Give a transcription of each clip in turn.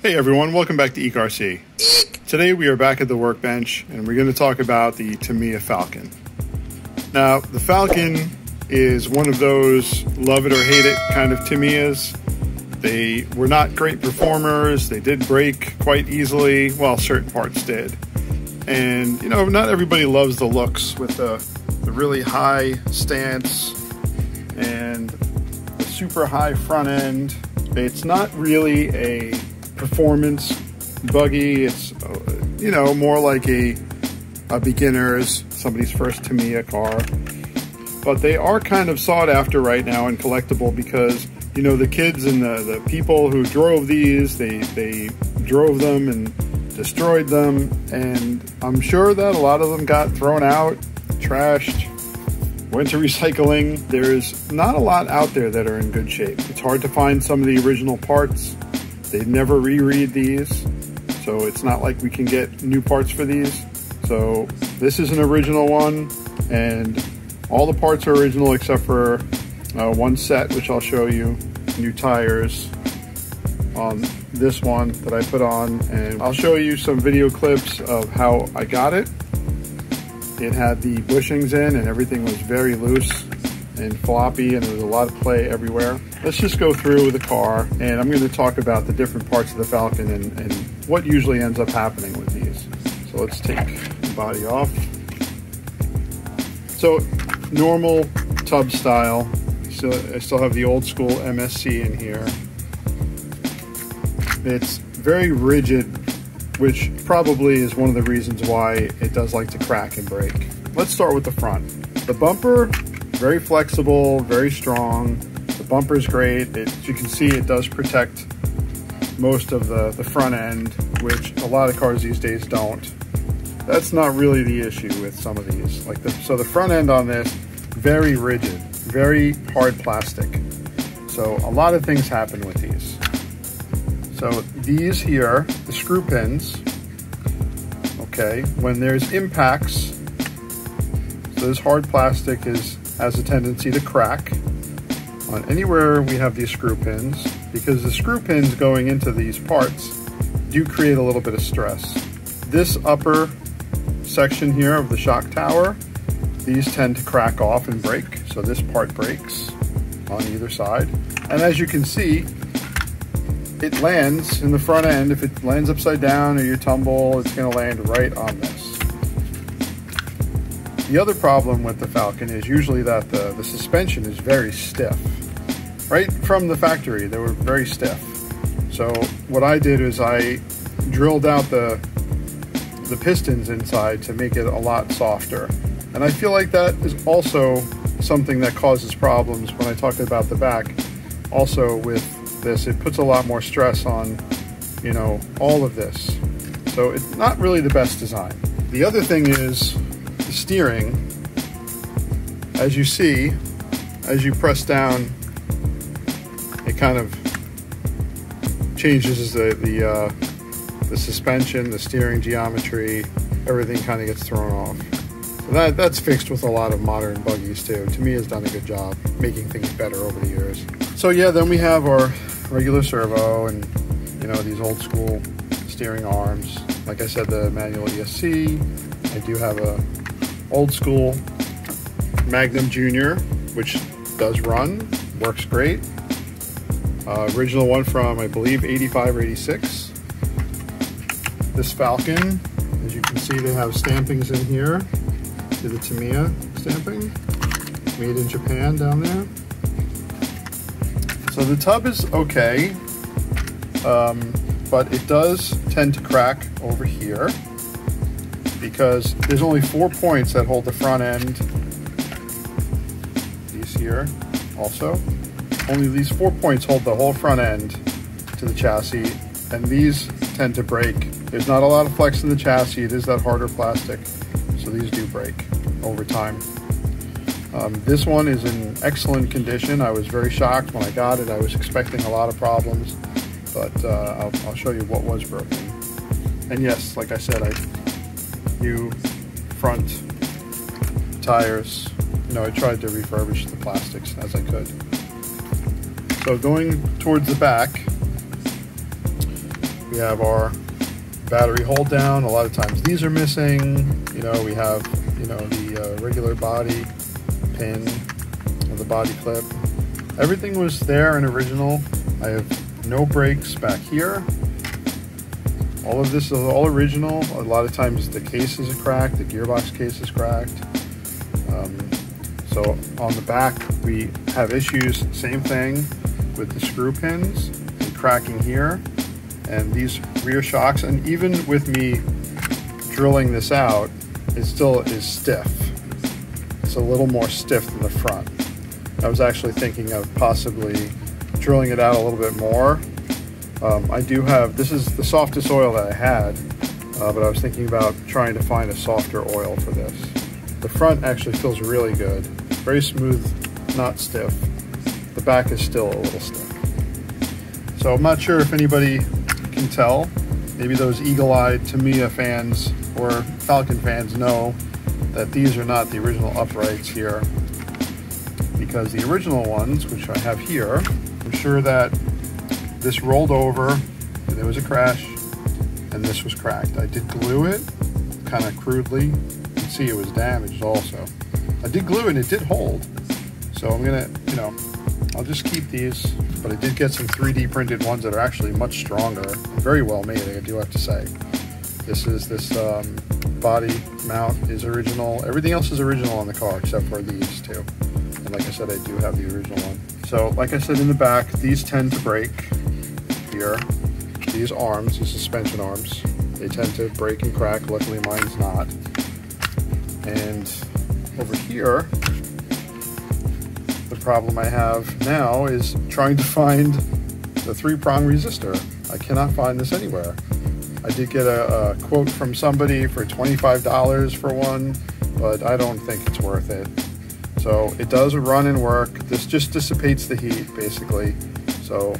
Hey everyone, welcome back to EekRC. Today we are back at the workbench and we're going to talk about the Tamiya Falcon. Now, the Falcon is one of those love it or hate it kind of Tamiyas. They were not great performers, they did break quite easily, well, certain parts did. And, you know, not everybody loves the looks with the really high stance and the super high front end. It's not really a performance buggy. It's, you know, more like a beginner's, somebody's first Tamiya car. But they are kind of sought after right now and collectible because, you know, the kids and the people who drove these, they drove them and destroyed them, and I'm sure that a lot of them got thrown out, trashed, went to recycling. There's not a lot out there that are in good shape. It's hard to find some of the original parts. They never reread these, so it's not like we can get new parts for these. So this is an original one, and all the parts are original except for one set, which I'll show you. New tires on this one that I put on, and I'll show you some video clips of how I got it. It had the bushings in and everything was very loose and floppy, and there was a lot of play everywhere. Let's just go through the car, and I'm going to talk about the different parts of the Falcon and what usually ends up happening with these. So let's take the body off. So normal tub style. I still have the old school MSC in here. It's very rigid, which probably is one of the reasons why it does like to crack and break. Let's start with the front. The bumper, very flexible, very strong. The bumper's great. As you can see, it does protect most of the front end, which a lot of cars these days don't. That's not really the issue with some of these. So the front end on this, very rigid, very hard plastic. So a lot of things happen with these. So these here, the screw pins, okay, when there's impacts, so this hard plastic has a tendency to crack on anywhere we have these screw pins, because the screw pins going into these parts do create a little bit of stress. This upper section here of the shock tower, these tend to crack off and break, so this part breaks on either side. And as you can see, it lands in the front end. If it lands upside down or you tumble, it's going to land right on this. The other problem with the Falcon is usually that the suspension is very stiff. Right from the factory, they were very stiff. So what I did is I drilled out the pistons inside to make it a lot softer. And I feel like that is also something that causes problems when I talk about the back. Also with this, it puts a lot more stress on, you know, all of this. So it's not really the best design. The other thing is the steering. As you see, as you press down, it kind of changes the suspension, the steering geometry, everything kind of gets thrown off. So that's fixed with a lot of modern buggies too. Tamiya's done a good job making things better over the years. So yeah, then we have our regular servo and, you know, these old school steering arms. Like I said, the manual ESC. I do have a old school Magnum Junior, which does run, works great. Original one from, I believe, 85 or 86. This Falcon, as you can see, they have stampings in here. To the Tamiya stamping, made in Japan down there. So the tub is okay, but it does tend to crack over here because there's only 4 points that hold the front end. These here also. Only these 4 points hold the whole front end to the chassis, and these tend to break. There's not a lot of flex in the chassis. It is that harder plastic. So these do break over time. This one is in excellent condition. I was very shocked when I got it. I was expecting a lot of problems, but I'll show you what was broken. And yes, like I said, new front tires. You know, I tried to refurbish the plastics as I could. So going towards the back, we have our battery hold down. A lot of times these are missing. You know, we have, you know, the regular body pin of the body clip. Everything was there and original. I have no brakes back here. All of this is all original. A lot of times the case is cracked, the gearbox case is cracked. So on the back we have issues, same thing with the screw pins and cracking here. And these rear shocks, and even with me drilling this out, it still is stiff. It's a little more stiff than the front. I was actually thinking of possibly drilling it out a little bit more. I do have, this is the softest oil that I had, but I was thinking about trying to find a softer oil for this. The front actually feels really good. Very smooth, not stiff. The back is still a little stiff. So I'm not sure if anybody can tell. Maybe those eagle-eyed Tamiya fans or Falcon fans know that these are not the original uprights here, because the original ones, which I have here, I'm sure that this rolled over and there was a crash and this was cracked. I did glue it kind of crudely. You can see it was damaged also. I did glue it and it did hold. So I'm gonna, you know, I'll just keep these, but I did get some 3D printed ones that are actually much stronger and very well made, I do have to say. This body mount is original. Everything else is original on the car except for these two. And like I said, I do have the original one. So like I said in the back, these tend to break here. These arms, the suspension arms, they tend to break and crack. Luckily mine's not. And over here, the problem I have now is trying to find the 3-prong resistor. I cannot find this anywhere. I did get a quote from somebody for $25 for one, but I don't think it's worth it. So it does run and work. This just dissipates the heat, basically. So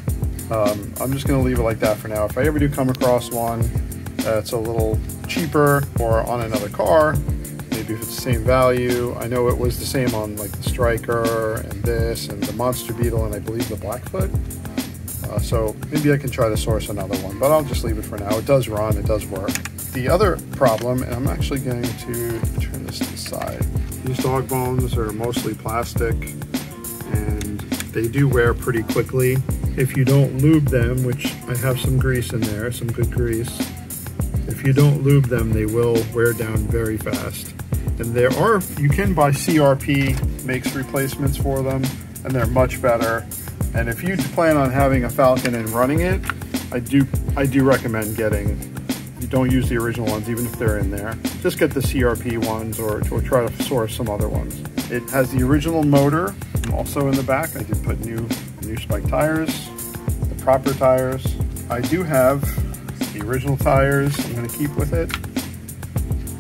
I'm just going to leave it like that for now. If I ever do come across one that's a little cheaper or on another car, maybe if it's the same value. I know it was the same on like the Striker and this and the Monster Beetle and I believe the Blackfoot. So maybe I can try to source another one, but I'll just leave it for now. It does run, it does work. The other problem, and I'm actually going to turn this to the side. These dog bones are mostly plastic and they do wear pretty quickly. If you don't lube them, which I have some grease in there, some good grease, if you don't lube them, they will wear down very fast. And there are, you can buy CRP makes replacements for them, and they're much better. And if you plan on having a Falcon and running it, I do recommend getting, you don't use the original ones, even if they're in there. Just get the CRP ones or try to source some other ones. It has the original motor also in the back. I did put new spike tires, the proper tires. I do have the original tires I'm going to keep with it.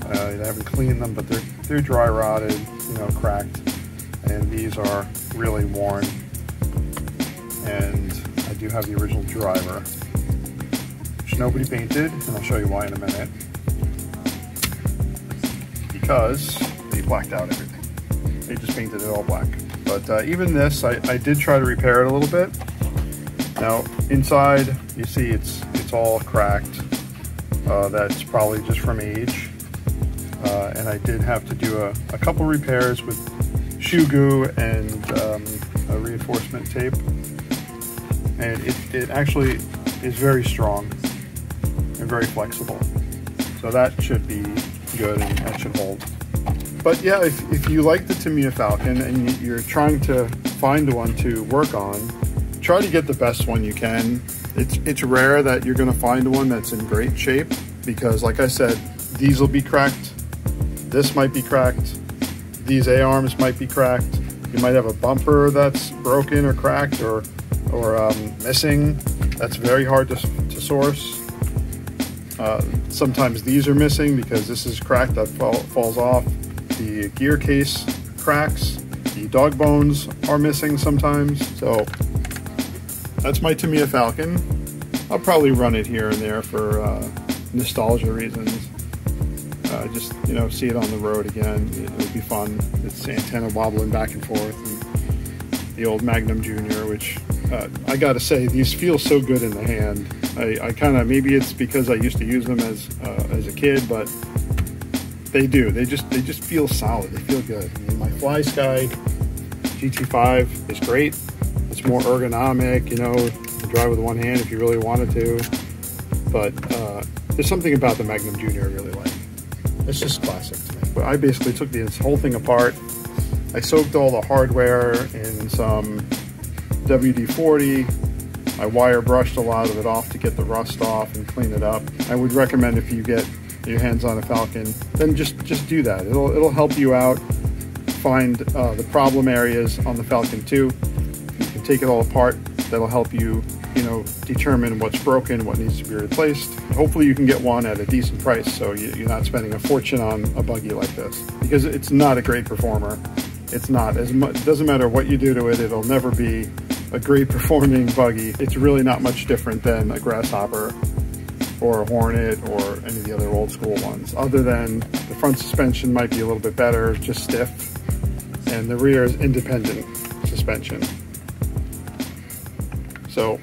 I haven't cleaned them, but they're dry rotted, you know, cracked, and these are really worn. And I do have the original driver, which nobody painted, and I'll show you why in a minute. Because they blacked out everything. They just painted it all black. But even this, I did try to repair it a little bit. Now inside, you see it's all cracked. That's probably just from age. And I did have to do a couple repairs with shoe goo and a reinforcement tape. And it actually is very strong and very flexible. So that should be good and that should hold. But yeah, if you like the Tamiya Falcon and you're trying to find one to work on, try to get the best one you can. It's rare that you're gonna find one that's in great shape because like I said, these will be cracked. This might be cracked. These A-arms might be cracked. You might have a bumper that's broken or cracked or missing. That's very hard to source. Sometimes these are missing because this is cracked, that falls off. The gear case cracks. The dog bones are missing sometimes. So that's my Tamiya Falcon. I'll probably run it here and there for nostalgia reasons. Just, you know, see it on the road again. It would be fun. It's the antenna wobbling back and forth. And the old Magnum Jr., which I gotta say, these feel so good in the hand. I kind of, maybe it's because I used to use them as a kid, but they do. They just feel solid. They feel good. I mean, my Fly Sky GT5 is great. It's more ergonomic, you know, you can drive with one hand if you really wanted to. But there's something about the Magnum Junior I really like. It's just classic to me. But I basically took this whole thing apart. I soaked all the hardware in some WD-40. I wire brushed a lot of it off to get the rust off and clean it up. I would recommend, if you get your hands on a Falcon, then just do that. It'll help you out find the problem areas on the Falcon 2. You can take it all apart. That'll help you, you know, determine what's broken, what needs to be replaced. Hopefully you can get one at a decent price, so you're not spending a fortune on a buggy like this, because it's not a great performer. It's not. It doesn't matter what you do to it, it'll never be a great performing buggy. It's really not much different than a Grasshopper or a Hornet or any of the other old school ones, other than the front suspension might be a little bit better, just stiff, and the rear is independent suspension. So,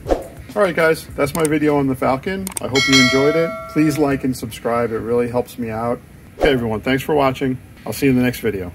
all right guys, that's my video on the Falcon. I hope you enjoyed it. Please like and subscribe, it really helps me out. Okay everyone, thanks for watching. I'll see you in the next video.